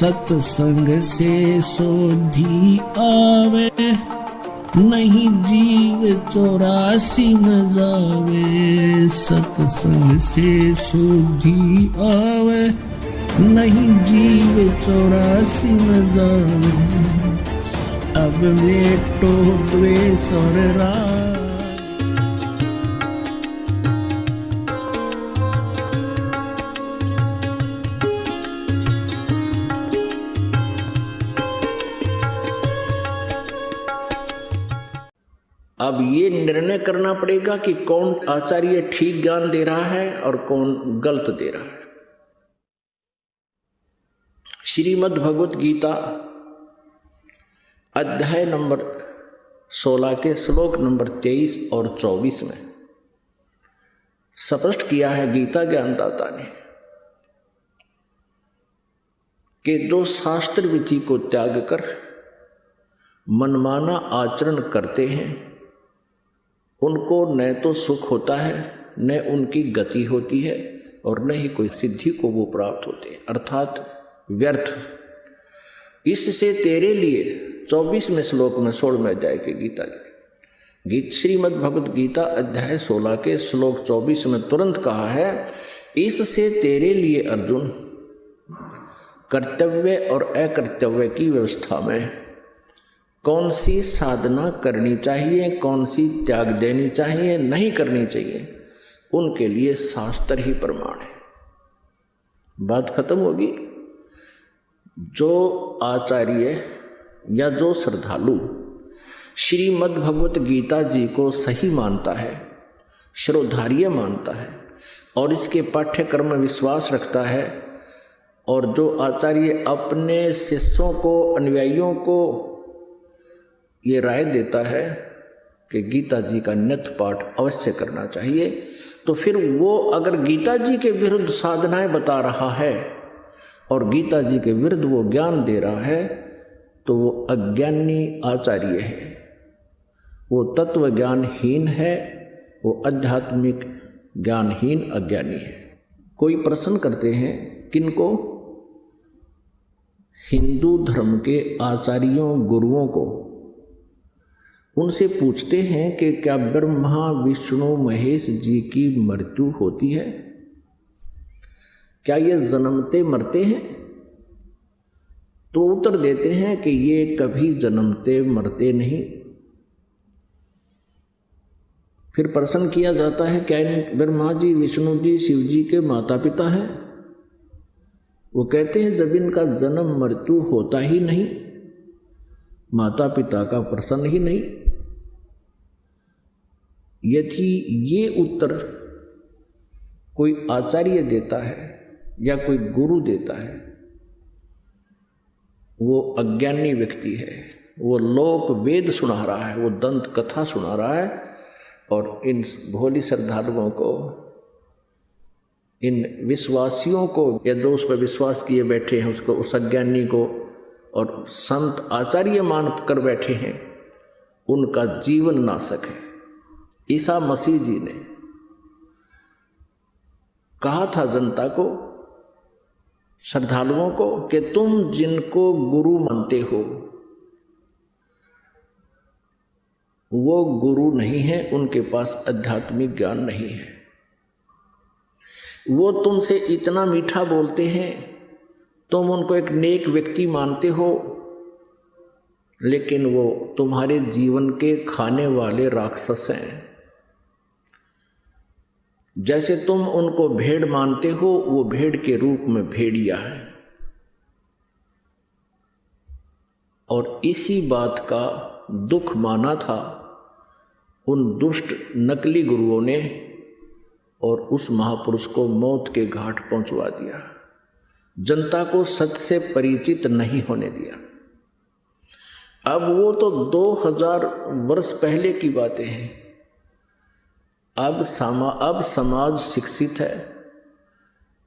सत्संग से सोधी आवे, नहीं जीव 84 में जावे। सत्संग से सोधी आवे, नहीं जीव 84 में जावे। अब बेटो द्वेष और राग, अब ये निर्णय करना पड़ेगा कि कौन आचार्य ठीक ज्ञान दे रहा है और कौन गलत दे रहा है। श्रीमद् भगवत गीता अध्याय नंबर 16 के श्लोक नंबर 23 और 24 में स्पष्ट किया है गीता ज्ञानदाता ने कि जो शास्त्र विधि को त्याग कर मनमाना आचरण करते हैं उनको न तो सुख होता है, न उनकी गति होती है और न ही कोई सिद्धि को वो प्राप्त होते हैं, अर्थात व्यर्थ। इससे तेरे लिए 24वें श्लोक में 16वें अध्याय के गीता श्रीमद् भगवत गीता अध्याय 16 के श्लोक 24 में तुरंत कहा है, इससे तेरे लिए अर्जुन कर्तव्य और अकर्तव्य की व्यवस्था में कौन सी साधना करनी चाहिए, कौन सी त्याग देनी चाहिए, नहीं करनी चाहिए, उनके लिए शास्त्र ही प्रमाण है। बात खत्म होगी। जो आचार्य या जो श्रद्धालु श्रीमद् भगवत गीता जी को सही मानता है, श्रोधार्य मानता है और इसके पाठ्यक्रम में विश्वास रखता है, और जो आचार्य अपने शिष्यों को, अनुयायियों को ये राय देता है कि गीता जी का नित्य पाठ अवश्य करना चाहिए, तो फिर वो अगर गीता जी के विरुद्ध साधनाएं बता रहा है और गीता जी के विरुद्ध वो ज्ञान दे रहा है तो वो अज्ञानी आचार्य है, वो तत्व ज्ञानहीन है, वो आध्यात्मिक ज्ञानहीन अज्ञानी है। कोई प्रश्न करते हैं किनको? हिंदू धर्म के आचार्यों, गुरुओं को। उनसे पूछते हैं कि क्या ब्रह्मा विष्णु महेश जी की मृत्यु होती है? क्या ये जन्मते मरते हैं? तो उत्तर देते हैं कि ये कभी जन्मते मरते नहीं। फिर प्रश्न किया जाता है क्या ब्रह्मा जी, विष्णु जी, शिव जी के माता पिता हैं? वो कहते हैं जब इनका जन्म मृत्यु होता ही नहीं, माता पिता का प्रश्न ही नहीं। यदि ये उत्तर कोई आचार्य देता है या कोई गुरु देता है, वो अज्ञानी व्यक्ति है, वो लोक वेद सुना रहा है, वो दंत कथा सुना रहा है और इन भोली श्रद्धालुओं को, इन विश्वासियों को, या जो उस पर विश्वास किए बैठे हैं उसको, उस अज्ञानी को और संत आचार्य मान कर बैठे हैं, उनका जीवन नाशक है। ईसा मसीह जी ने कहा था जनता को, श्रद्धालुओं को, कि तुम जिनको गुरु मानते हो वो गुरु नहीं है, उनके पास आध्यात्मिक ज्ञान नहीं है। वो तुमसे इतना मीठा बोलते हैं, तुम उनको एक नेक व्यक्ति मानते हो, लेकिन वो तुम्हारे जीवन के खाने वाले राक्षस हैं। जैसे तुम उनको भेड़ मानते हो, वो भेड़ के रूप में भेड़िया है। और इसी बात का दुख माना था उन दुष्ट नकली गुरुओं ने और उस महापुरुष को मौत के घाट पहुंचवा दिया, जनता को सत्य से परिचित नहीं होने दिया। अब वो तो 2000 वर्ष पहले की बातें हैं। अब समाज शिक्षित है,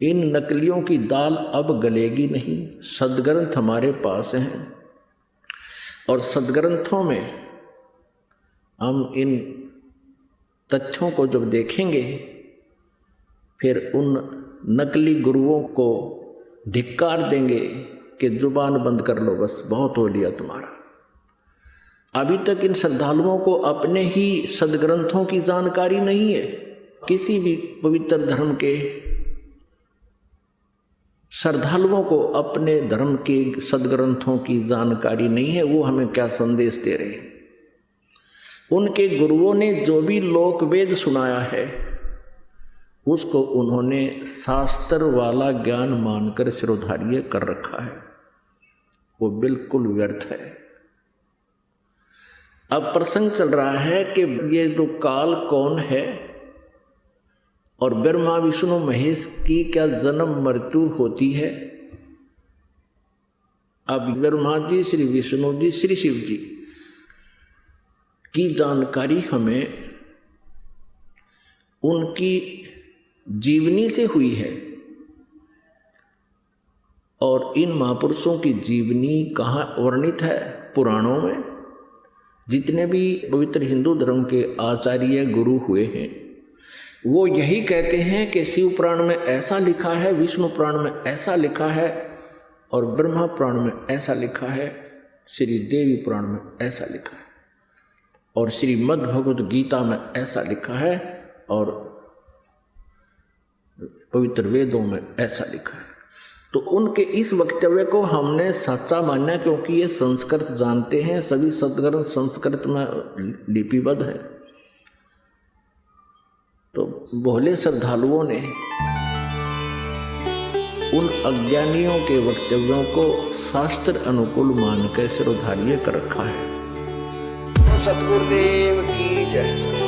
इन नकलियों की दाल अब गलेगी नहीं। सदग्रंथ हमारे पास हैं और सदग्रंथों में हम इन तथ्यों को जब देखेंगे फिर उन नकली गुरुओं को धिक्कार देंगे कि जुबान बंद कर लो, बस बहुत हो लिया तुम्हारा। अभी तक इन श्रद्धालुओं को अपने ही सदग्रंथों की जानकारी नहीं है। किसी भी पवित्र धर्म के श्रद्धालुओं को अपने धर्म के सदग्रंथों की जानकारी नहीं है। वो हमें क्या संदेश दे रहे हैं? उनके गुरुओं ने जो भी लोक वेद सुनाया है उसको उन्होंने शास्त्र वाला ज्ञान मानकर शिरोधार्य कर रखा है। वो बिल्कुल व्यर्थ है। अब प्रसंग चल रहा है कि ये जो काल कौन है और ब्रह्मा विष्णु महेश की क्या जन्म मृत्यु होती है। अब ब्रह्मा जी, श्री विष्णु जी, श्री शिव जी की जानकारी हमें उनकी जीवनी से हुई है। और इन महापुरुषों की जीवनी कहाँ वर्णित है? पुराणों में। जितने भी पवित्र हिंदू धर्म के आचार्य गुरु हुए हैं वो यही कहते हैं कि शिव पुराण में ऐसा लिखा है, विष्णु पुराण में ऐसा लिखा है और ब्रह्मा पुराण में ऐसा लिखा है, श्री देवी पुराण में ऐसा लिखा है और श्रीमद् भगवद गीता में ऐसा लिखा है और पवित्र वेदों में ऐसा लिखा है। तो उनके इस वक्तव्य को हमने सच्चा माना, क्योंकि ये संस्कृत जानते हैं, सभी सदग्रंथ संस्कृत में लिपिबद्ध है। तो भोले श्रद्धालुओं ने उन अज्ञानियों के वक्तव्यों को शास्त्र अनुकूल मानकर शिरोधार्य कर रखा है। सतगुरुदेव की जय।